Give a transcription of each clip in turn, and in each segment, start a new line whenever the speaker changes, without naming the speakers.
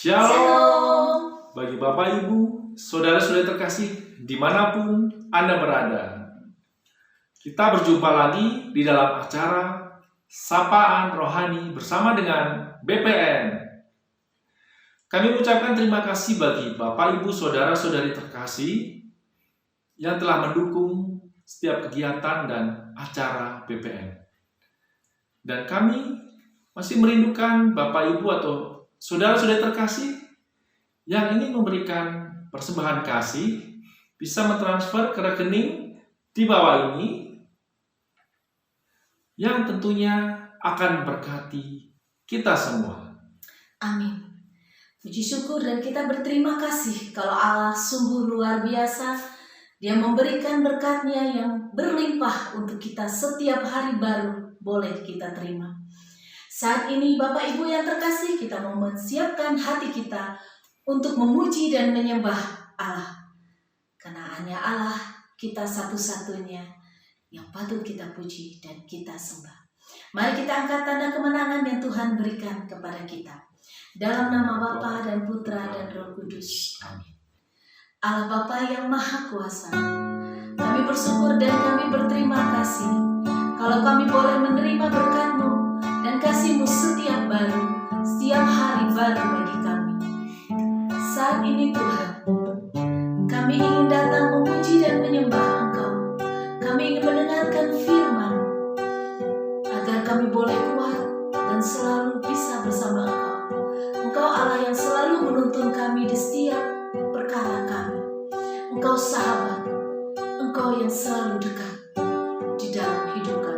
Shalom bagi Bapak, Ibu, Saudara-saudara terkasih dimanapun Anda berada. Kita berjumpa lagi di dalam acara Sapaan Rohani bersama dengan BPN. Kami mengucapkan terima kasih bagi Bapak, Ibu, Saudara-saudari terkasih yang telah mendukung setiap kegiatan dan acara BPN. Dan kami masih merindukan Bapak, Ibu, atau saudara-saudari terkasih yang ingin memberikan persembahan kasih bisa mentransfer ke rekening di bawah ini yang tentunya akan memberkati kita semua.
Amin. Puji syukur dan kita berterima kasih kalau Allah sungguh luar biasa. Dia memberikan berkat-Nya yang berlimpah untuk kita setiap hari baru boleh kita terima. Saat ini Bapak Ibu yang terkasih, kita mau menyiapkan hati kita untuk memuji dan menyembah Allah. Karena hanya Allah kita satu-satunya yang patut kita puji dan kita sembah. Mari kita angkat tanda kemenangan yang Tuhan berikan kepada kita. Dalam nama Bapa dan Putra dan Roh Kudus. Amin. Allah Bapa yang Maha Kuasa, kami bersyukur dan kami berterima kasih kalau kami boleh menerima berkat-Mu dan kasih-Mu setiap hari baru bagi kami. Saat ini Tuhan, kami ingin datang memuji dan menyembah Engkau. Kami ingin mendengarkan firman agar kami boleh kuat dan selalu bisa bersama Engkau. Engkau Allah yang selalu menuntun kami di setiap perkara kami. Engkau sahabat, Engkau yang selalu dekat di dalam hidup kami.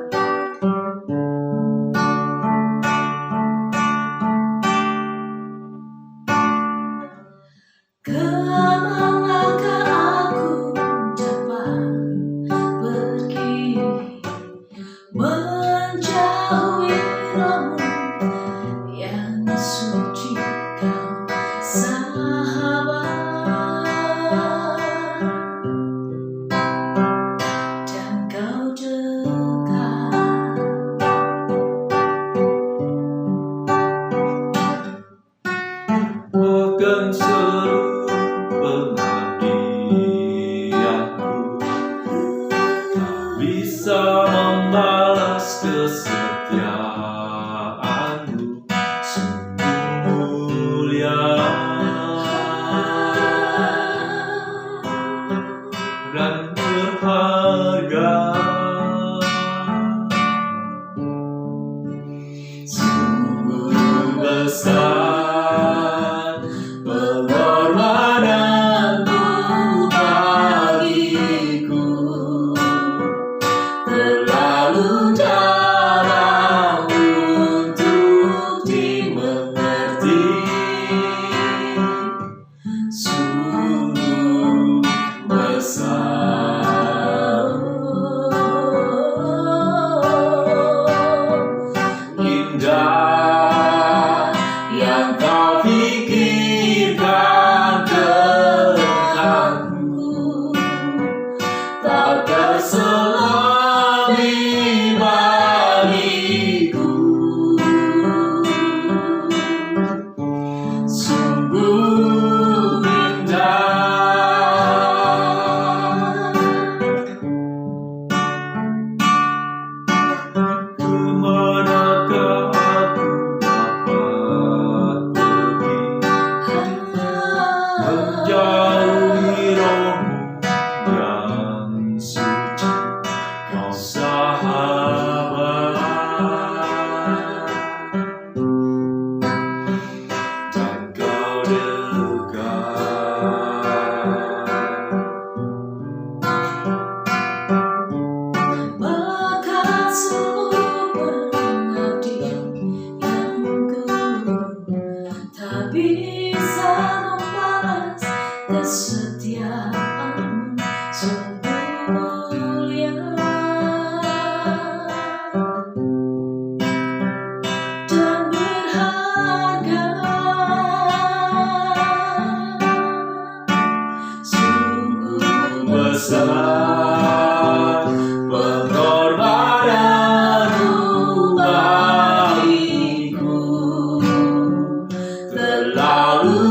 Lalu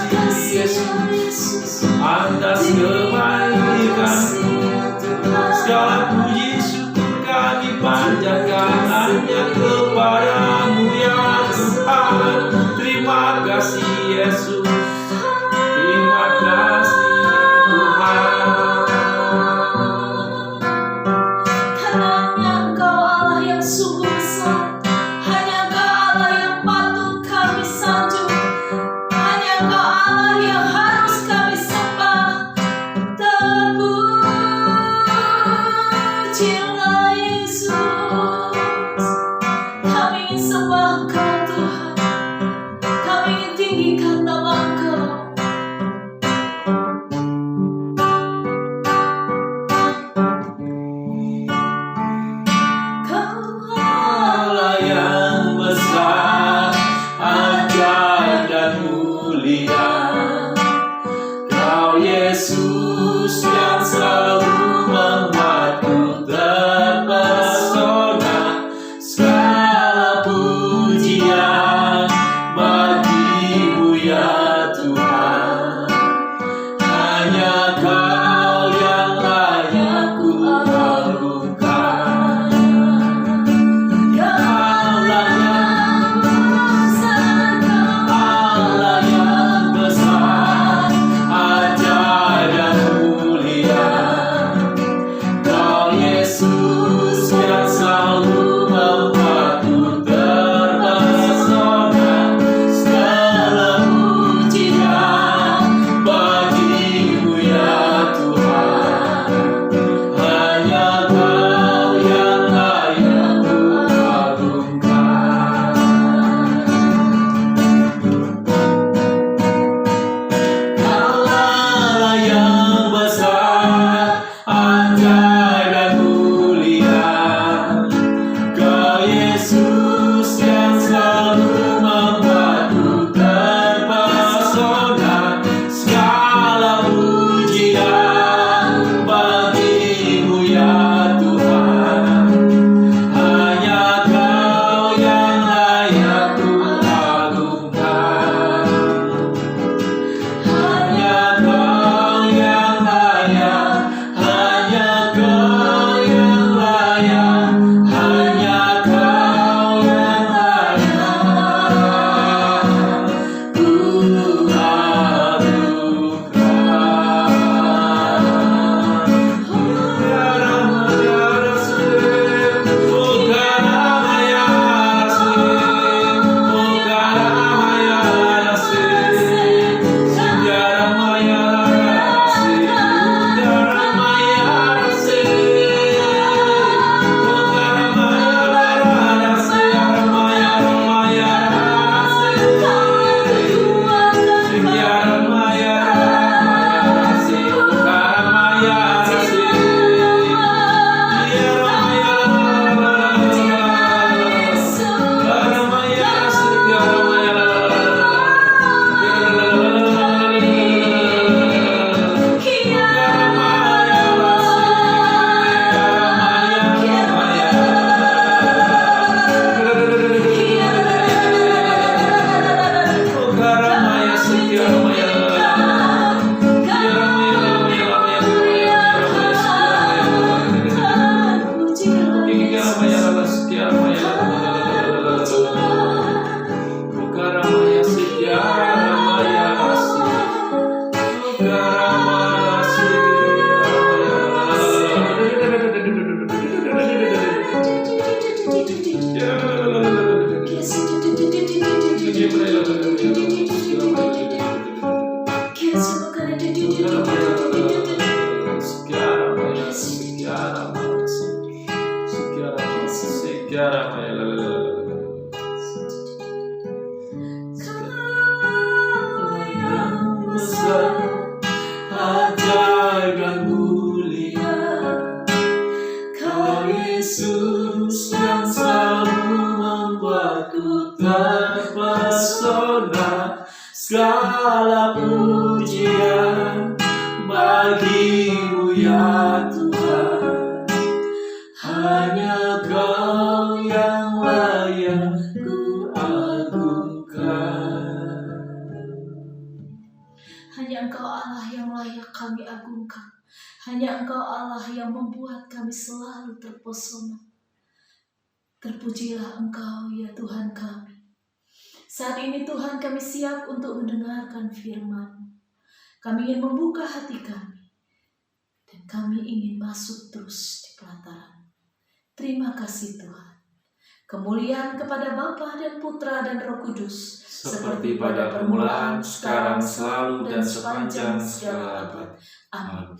kasih Yesus atas kebaikan-Mu. Segala puji syukur kami panjatkan hanya kepada-Mu ya Tuhan. Terima kasih Yesus, terima kasih Tuhan.
Karena Engkau Allah yang sungguh besar, hanya Engkau Allah yang patut kami sanjung, hanya Engkau Allah yang harus kami sembah. Terpujilah Yesus, kami ingin sembah Engkau Tuhan, kami ingin tinggikan nama Engkau.
Allah yang besar, ajaib dan mulia, Kau Yesus yang selalu membuatku terpesona. Segala pujian bagi-Mu ya Tuhan, hanya Kau yang layak ku agungkan. Allah yang besar, ajaib dan mulia, Kau Yesus yang selalu membuatku terpesona. Segala pujian bagi-Mu ya Tuhan, hanya Kau yang layak ku agungkan. Allah yang besar, ajaib dan mulia, Kau Yesus yang selalu membuatku terpesona. Segala pujian bagi-Mu ya Tuhan, hanya Kau yang layak ku agungkan. Hanya Kau yang layak, hanya Kau yang layak, hanya Kau yang layak ku ajaib dan mulia, Kau Yesus yang selalu membuatku terpesona. Segala pujian bagi-Mu ya Tuhan, hanya Kau yang layak ku agungkan.
Hanya Engkau Allah yang layak kami agungkan. Hanya Engkau Allah yang membuat kami selalu terpesona. Terpujilah Engkau ya Tuhan kami. Saat ini Tuhan kami siap untuk mendengarkan firman. Kami ingin membuka hati kami. Dan kami ingin masuk terus di pelataran. Terima kasih Tuhan. Kemuliaan kepada Bapa dan Putra dan Roh Kudus.
Seperti pada permulaan, sekarang, selalu, dan sepanjang segala abad.
Amin.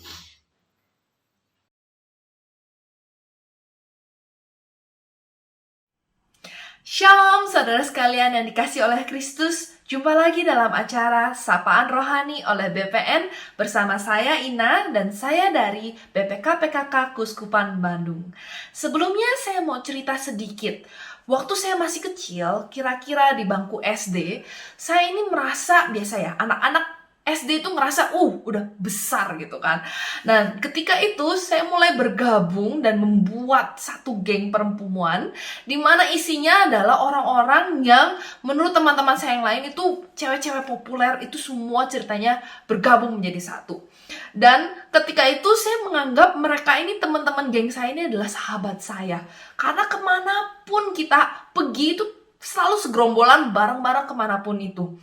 Shalom saudara sekalian yang dikasih oleh Kristus. Jumpa lagi dalam acara Sapaan Rohani oleh BPN bersama saya Ina dan saya dari BPK PKK Kuskupan Bandung. Sebelumnya saya mau cerita sedikit. Waktu saya masih kecil, kira-kira di bangku SD, saya ini merasa biasa ya, anak-anak SD itu ngerasa udah besar gitu kan. Nah ketika itu saya mulai bergabung dan membuat satu geng perempuan di mana isinya adalah orang-orang yang menurut teman-teman saya yang lain itu cewek-cewek populer, itu semua ceritanya bergabung menjadi satu. Dan ketika itu saya menganggap mereka ini teman-teman geng saya ini adalah sahabat saya. Karena kemanapun kita pergi itu selalu segerombolan bareng-bareng kemanapun itu.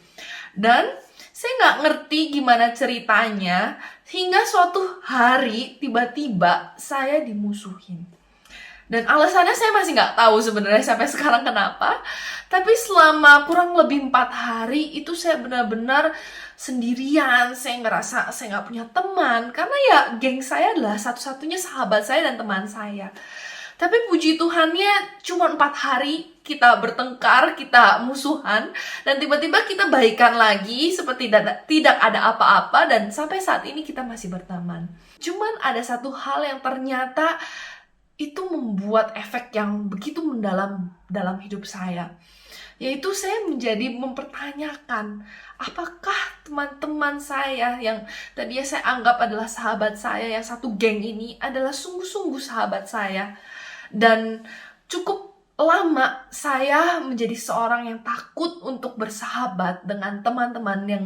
Dan saya nggak ngerti gimana ceritanya, hingga suatu hari tiba-tiba saya dimusuhin. Dan alasannya saya masih nggak tahu sebenarnya sampai sekarang kenapa. Tapi selama kurang lebih 4 hari itu saya benar-benar sendirian. Saya ngerasa saya nggak punya teman. Karena ya geng saya adalah satu-satunya sahabat saya dan teman saya. Tapi puji Tuhannya cuma 4 hari kita bertengkar, kita musuhan, dan tiba-tiba kita baikan lagi seperti tidak ada apa-apa, dan sampai saat ini kita masih berteman. Cuman ada satu hal yang ternyata itu membuat efek yang begitu mendalam dalam hidup saya. Yaitu saya menjadi mempertanyakan, apakah teman-teman saya yang tadinya saya anggap adalah sahabat saya, yang satu geng ini adalah sungguh-sungguh sahabat saya. Dan cukup lama saya menjadi seorang yang takut untuk bersahabat dengan teman-teman yang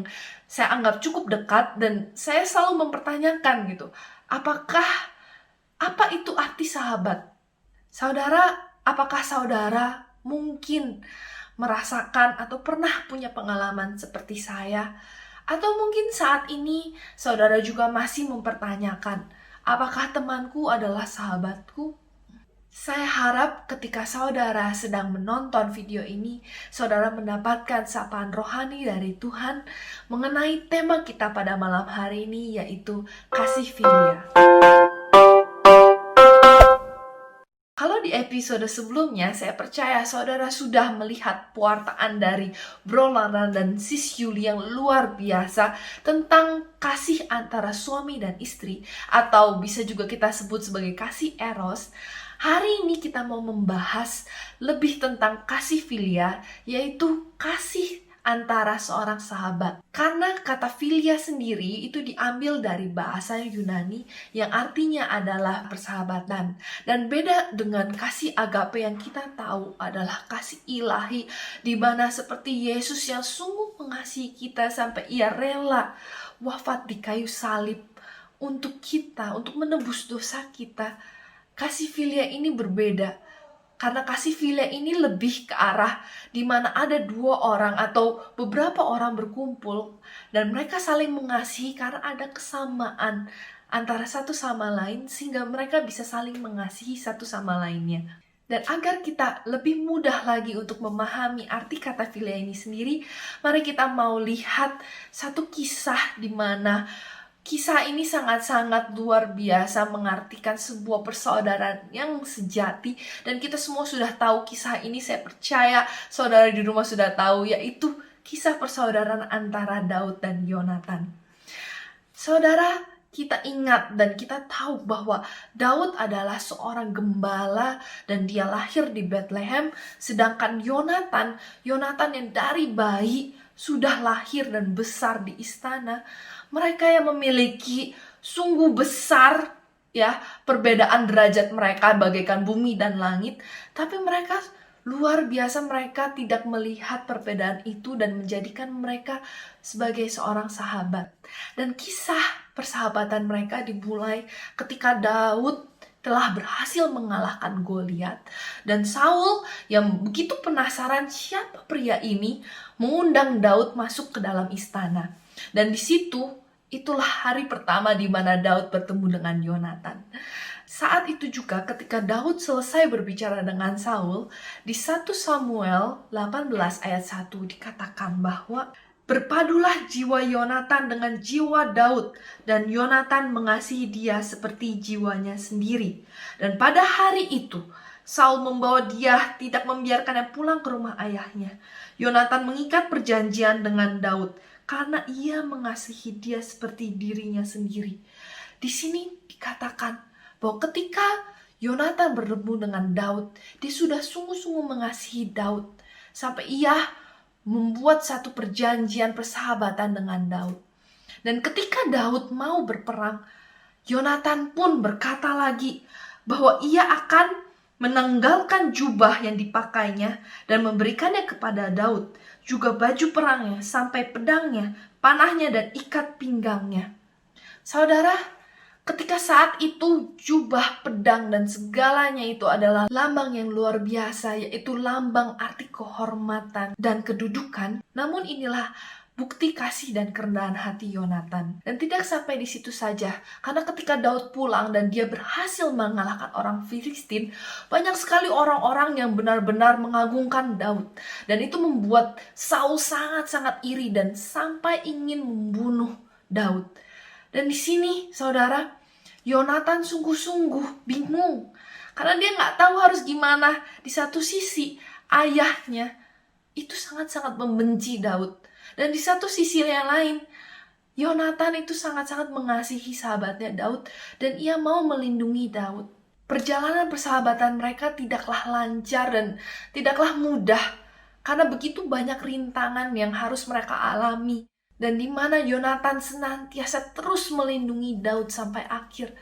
saya anggap cukup dekat, dan saya selalu mempertanyakan gitu, apa itu arti sahabat? Saudara, apakah saudara mungkin merasakan atau pernah punya pengalaman seperti saya? Atau mungkin saat ini saudara juga masih mempertanyakan, apakah temanku adalah sahabatku? Saya harap ketika saudara sedang menonton video ini, saudara mendapatkan sapaan rohani dari Tuhan mengenai tema kita pada malam hari ini, yaitu kasih filia. Kalau di episode sebelumnya, saya percaya saudara sudah melihat pewartaan dari Bro Lana dan Sis Yuli yang luar biasa tentang kasih antara suami dan istri, atau bisa juga kita sebut sebagai kasih eros. Hari ini kita mau membahas lebih tentang kasih filia, yaitu kasih antara seorang sahabat. Karena kata filia sendiri itu diambil dari bahasa Yunani yang artinya adalah persahabatan. Dan beda dengan kasih agape yang kita tahu adalah kasih ilahi, di mana seperti Yesus yang sungguh mengasihi kita sampai ia rela wafat di kayu salib untuk kita, untuk menebus dosa kita. Kasih filia ini berbeda, karena kasih filia ini lebih ke arah di mana ada 2 orang atau beberapa orang berkumpul dan mereka saling mengasihi karena ada kesamaan antara satu sama lain, sehingga mereka bisa saling mengasihi satu sama lainnya. Dan agar kita lebih mudah lagi untuk memahami arti kata filia ini sendiri, mari kita mau lihat satu kisah di mana kisah ini sangat-sangat luar biasa mengartikan sebuah persaudaraan yang sejati. Dan kita semua sudah tahu kisah ini, saya percaya saudara di rumah sudah tahu, yaitu kisah persaudaraan antara Daud dan Yonatan. Saudara, kita ingat dan kita tahu bahwa Daud adalah seorang gembala dan dia lahir di Bethlehem, sedangkan Yonatan yang dari bayi sudah lahir dan besar di istana. Mereka yang memiliki sungguh besar ya perbedaan derajat mereka bagaikan bumi dan langit, tapi mereka Luar biasa mereka tidak melihat perbedaan itu dan menjadikan mereka sebagai seorang sahabat. Dan kisah persahabatan mereka dimulai ketika Daud telah berhasil mengalahkan Goliat. Dan Saul yang begitu penasaran siapa pria ini mengundang Daud masuk ke dalam istana. Dan di situ itulah hari pertama di mana Daud bertemu dengan Yonatan. Saat itu juga ketika Daud selesai berbicara dengan Saul, di 1 Samuel 18 ayat 1 dikatakan bahwa berpadulah jiwa Yonatan dengan jiwa Daud, dan Yonatan mengasihi dia seperti jiwanya sendiri. Dan pada hari itu, Saul membawa dia, tidak membiarkannya pulang ke rumah ayahnya. Yonatan mengikat perjanjian dengan Daud karena ia mengasihi dia seperti dirinya sendiri. Di sini dikatakan bahwa ketika Yonatan bertemu dengan Daud, dia sudah sungguh-sungguh mengasihi Daud sampai ia membuat satu perjanjian persahabatan dengan Daud. Dan ketika Daud mau berperang, Yonatan pun berkata lagi bahwa ia akan menanggalkan jubah yang dipakainya dan memberikannya kepada Daud, juga baju perangnya sampai pedangnya, panahnya, dan ikat pinggangnya. Saudara, ketika saat itu jubah, pedang, dan segalanya itu adalah lambang yang luar biasa, yaitu lambang arti kehormatan dan kedudukan. Namun inilah bukti kasih dan kerendahan hati Yonatan. Dan tidak sampai di situ saja, karena ketika Daud pulang dan dia berhasil mengalahkan orang Filistin, banyak sekali orang-orang yang benar-benar mengagungkan Daud. Dan itu membuat Saul sangat-sangat iri dan sampai ingin membunuh Daud. Dan di sini, saudara, Yonatan sungguh-sungguh bingung karena dia nggak tahu harus gimana. Di satu sisi, ayahnya itu sangat-sangat membenci Daud. Dan di satu sisi yang lain, Yonatan itu sangat-sangat mengasihi sahabatnya Daud dan ia mau melindungi Daud. Perjalanan persahabatan mereka tidaklah lancar dan tidaklah mudah karena begitu banyak rintangan yang harus mereka alami. Dan di mana Yonatan senantiasa terus melindungi Daud sampai akhir.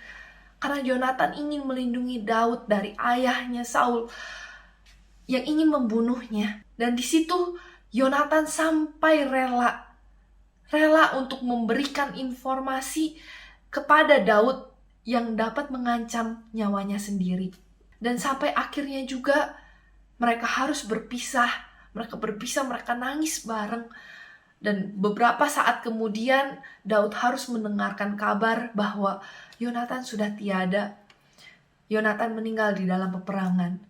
Karena Yonatan ingin melindungi Daud dari ayahnya Saul yang ingin membunuhnya. Dan di situ Yonatan sampai rela untuk memberikan informasi kepada Daud yang dapat mengancam nyawanya sendiri. Dan sampai akhirnya juga mereka harus berpisah. Mereka nangis bareng. Dan beberapa saat kemudian Daud harus mendengarkan kabar bahwa Yonatan sudah tiada. Yonatan meninggal di dalam peperangan.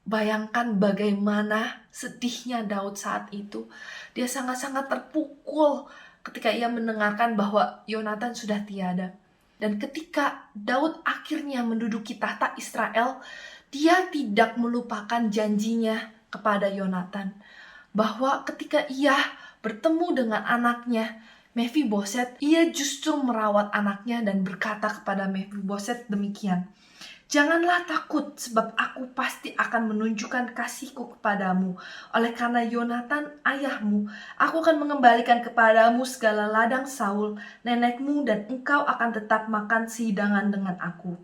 Bayangkan bagaimana sedihnya Daud saat itu. Dia sangat-sangat terpukul ketika ia mendengarkan bahwa Yonatan sudah tiada. Dan ketika Daud akhirnya menduduki tahta Israel, dia tidak melupakan janjinya kepada Yonatan. Bahwa ketika ia bertemu dengan anaknya, Mephiboset, ia justru merawat anaknya dan berkata kepada Mephiboset demikian, "Janganlah takut, sebab aku pasti akan menunjukkan kasihku kepadamu. Oleh karena Yonatan ayahmu, aku akan mengembalikan kepadamu segala ladang Saul, nenekmu, dan engkau akan tetap makan sehidangan dengan aku."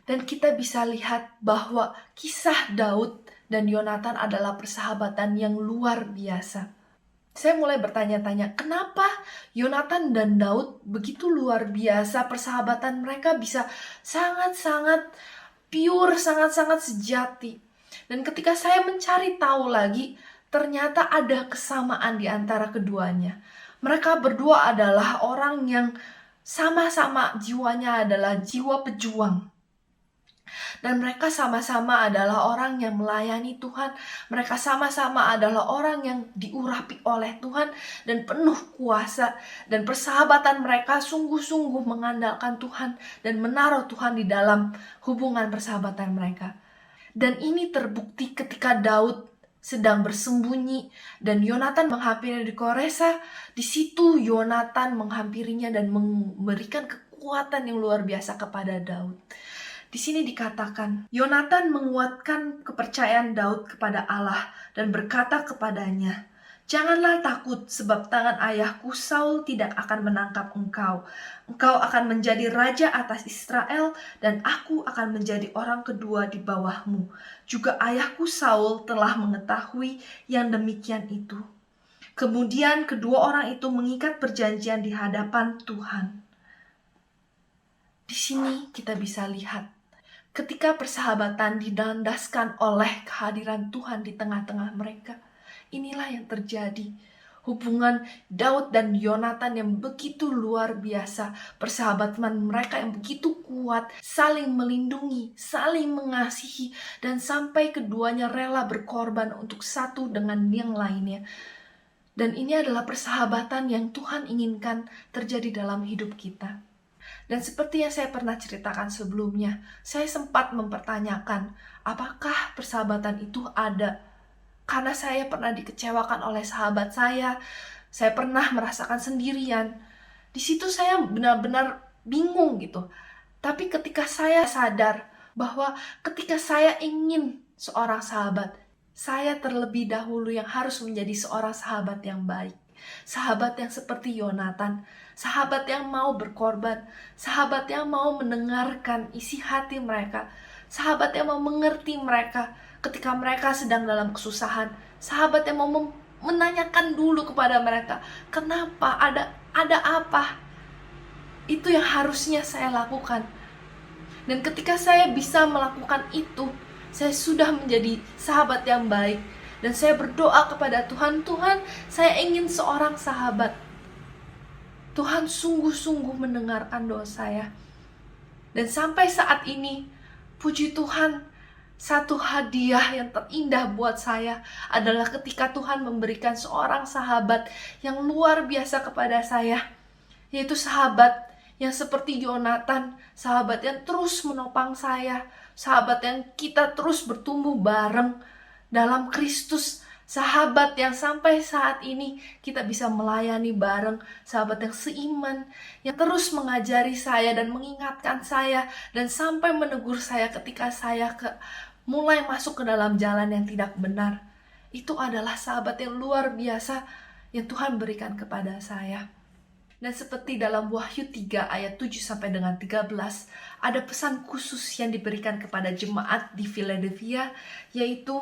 Dan kita bisa lihat bahwa kisah Daud dan Yonatan adalah persahabatan yang luar biasa. Saya mulai bertanya-tanya, kenapa Yonatan dan Daud begitu luar biasa, persahabatan mereka bisa sangat-sangat pure, sangat-sangat sejati. Dan ketika saya mencari tahu lagi, ternyata ada kesamaan di antara keduanya. Mereka berdua adalah orang yang sama-sama jiwanya adalah jiwa pejuang. Dan mereka sama-sama adalah orang yang melayani Tuhan. Mereka sama-sama adalah orang yang diurapi oleh Tuhan dan penuh kuasa. Dan persahabatan mereka sungguh-sungguh mengandalkan Tuhan dan menaruh Tuhan di dalam hubungan persahabatan mereka. Dan ini terbukti ketika Daud sedang bersembunyi dan Yonatan menghampirinya di Koresa. Di situ Yonatan menghampirinya dan memberikan kekuatan yang luar biasa kepada Daud. Di sini dikatakan, Yonatan menguatkan kepercayaan Daud kepada Allah dan berkata kepadanya, Janganlah takut, sebab tangan ayahku Saul tidak akan menangkap engkau. Engkau akan menjadi raja atas Israel, dan aku akan menjadi orang kedua di bawahmu. Juga ayahku Saul telah mengetahui yang demikian itu. Kemudian kedua orang itu mengikat perjanjian di hadapan Tuhan. Di sini kita bisa lihat ketika persahabatan dilandaskan oleh kehadiran Tuhan di tengah-tengah mereka. Inilah yang terjadi. Hubungan Daud dan Yonatan yang begitu luar biasa. Persahabatan mereka yang begitu kuat. Saling melindungi, saling mengasihi. Dan sampai keduanya rela berkorban untuk satu dengan yang lainnya. Dan ini adalah persahabatan yang Tuhan inginkan terjadi dalam hidup kita. Dan seperti yang saya pernah ceritakan sebelumnya, saya sempat mempertanyakan, apakah persahabatan itu ada? Karena saya pernah dikecewakan oleh sahabat saya pernah merasakan sendirian. Di situ saya benar-benar bingung gitu. Tapi ketika saya sadar bahwa ketika saya ingin seorang sahabat, saya terlebih dahulu yang harus menjadi seorang sahabat yang baik. Sahabat yang seperti Yonatan, sahabat yang mau berkorban, sahabat yang mau mendengarkan isi hati mereka, sahabat yang mau mengerti mereka ketika mereka sedang dalam kesusahan, sahabat yang mau menanyakan dulu kepada mereka, kenapa, ada apa? Itu yang harusnya saya lakukan. Dan ketika saya bisa melakukan itu, saya sudah menjadi sahabat yang baik. Dan saya berdoa kepada Tuhan, Tuhan, saya ingin seorang sahabat. Tuhan sungguh-sungguh mendengarkan doa saya. Dan sampai saat ini, puji Tuhan, satu hadiah yang terindah buat saya adalah ketika Tuhan memberikan seorang sahabat yang luar biasa kepada saya. Yaitu sahabat yang seperti Yonatan, sahabat yang terus menopang saya, sahabat yang kita terus bertumbuh bareng dalam Kristus, sahabat yang sampai saat ini kita bisa melayani bareng, sahabat yang seiman, yang terus mengajari saya dan mengingatkan saya, dan sampai menegur saya ketika saya mulai masuk ke dalam jalan yang tidak benar. Itu adalah sahabat yang luar biasa yang Tuhan berikan kepada saya. Dan seperti dalam Wahyu 3 ayat 7 sampai dengan 13, ada pesan khusus yang diberikan kepada jemaat di Philadelphia, yaitu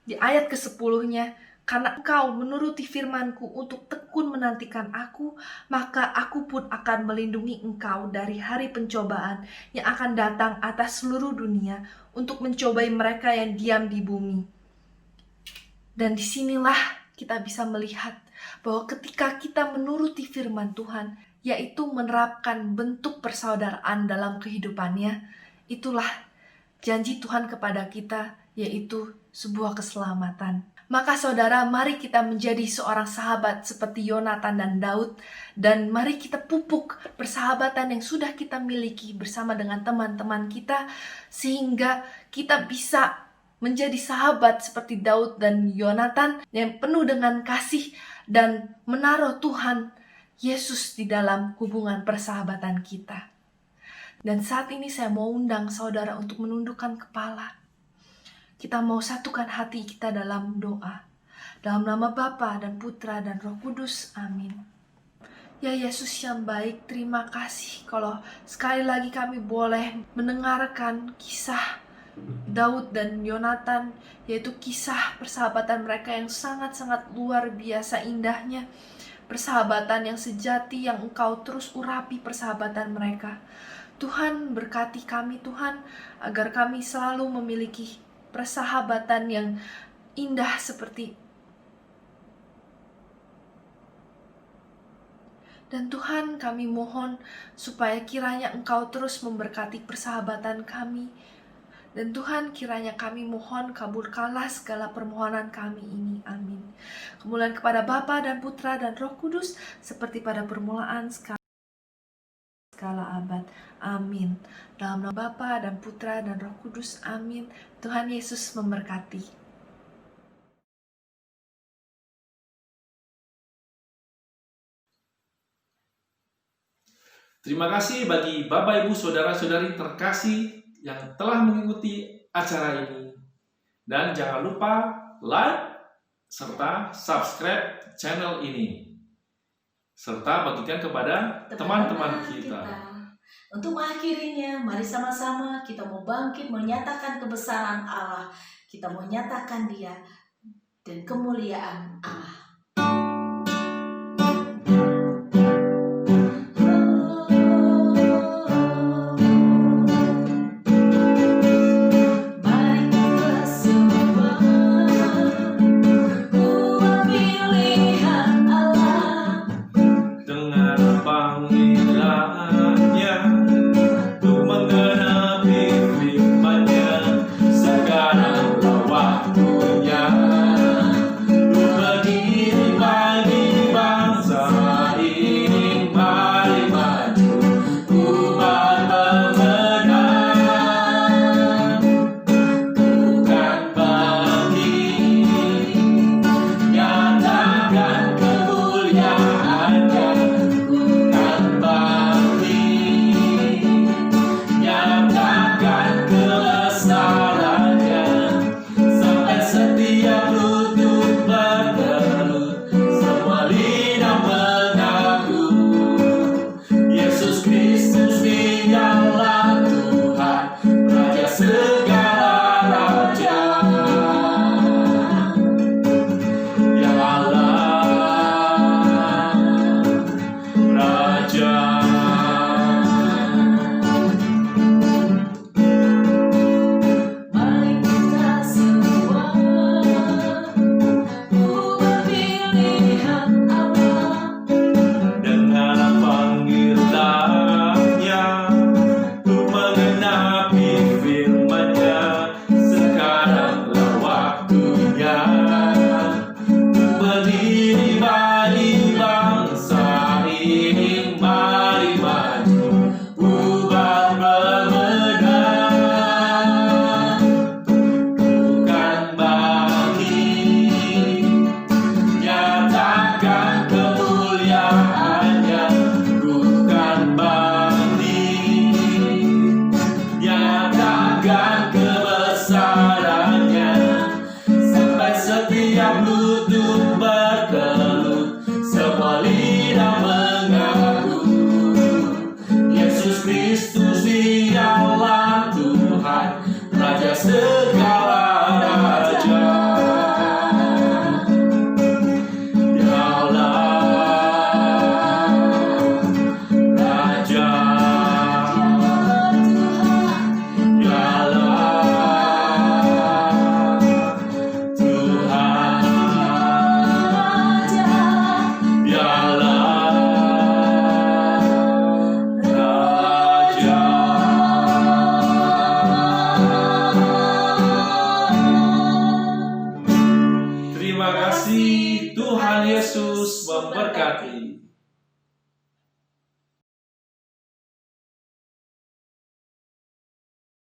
di ayat ke-10-nya, karena engkau menuruti firmanku untuk tekun menantikan aku, maka aku pun akan melindungi engkau dari hari pencobaan yang akan datang atas seluruh dunia untuk mencobai mereka yang diam di bumi. Dan disinilah kita bisa melihat bahwa ketika kita menuruti firman Tuhan, yaitu menerapkan bentuk persaudaraan dalam kehidupannya, itulah janji Tuhan kepada kita, yaitu sebuah keselamatan. Maka saudara, mari kita menjadi seorang sahabat seperti Yonatan dan Daud, dan mari kita pupuk persahabatan yang sudah kita miliki bersama dengan teman-teman kita, sehingga kita bisa menjadi sahabat seperti Daud dan Yonatan yang penuh dengan kasih dan menaruh Tuhan Yesus di dalam hubungan persahabatan kita. Dan saat ini saya mau undang saudara untuk menundukkan kepala. Kita mau satukan hati kita dalam doa. Dalam nama Bapa dan Putra dan Roh Kudus. Amin. Ya Yesus yang baik, terima kasih kalau sekali lagi kami boleh mendengarkan kisah Daud dan Yonatan, yaitu kisah persahabatan mereka yang sangat-sangat luar biasa indahnya. Persahabatan yang sejati yang Engkau terus urapi persahabatan mereka. Tuhan berkati kami Tuhan, agar kami selalu memiliki persahabatan yang indah seperti. Dan Tuhan, kami mohon supaya kiranya Engkau terus memberkati persahabatan kami. Dan Tuhan, kiranya kami mohon kabulkanlah segala permohonan kami ini. Amin. Kemuliaan kepada Bapa dan Putra dan Roh Kudus, seperti pada permulaan segala abad. Amin. Dalam nama Bapa dan Putra dan Roh Kudus. Amin. Tuhan Yesus memberkati.
Terima kasih bagi Bapak, Ibu, Saudara-saudari terkasih yang telah mengikuti acara ini. Dan jangan lupa like, serta subscribe channel ini. Serta bagikan kepada teman-teman kita.
Untuk mengakhirinya, mari sama-sama kita mau bangkit menyatakan kebesaran Allah. Kita mau nyatakan Dia dan kemuliaan Allah.
Terima kasih, Tuhan Yesus memberkati.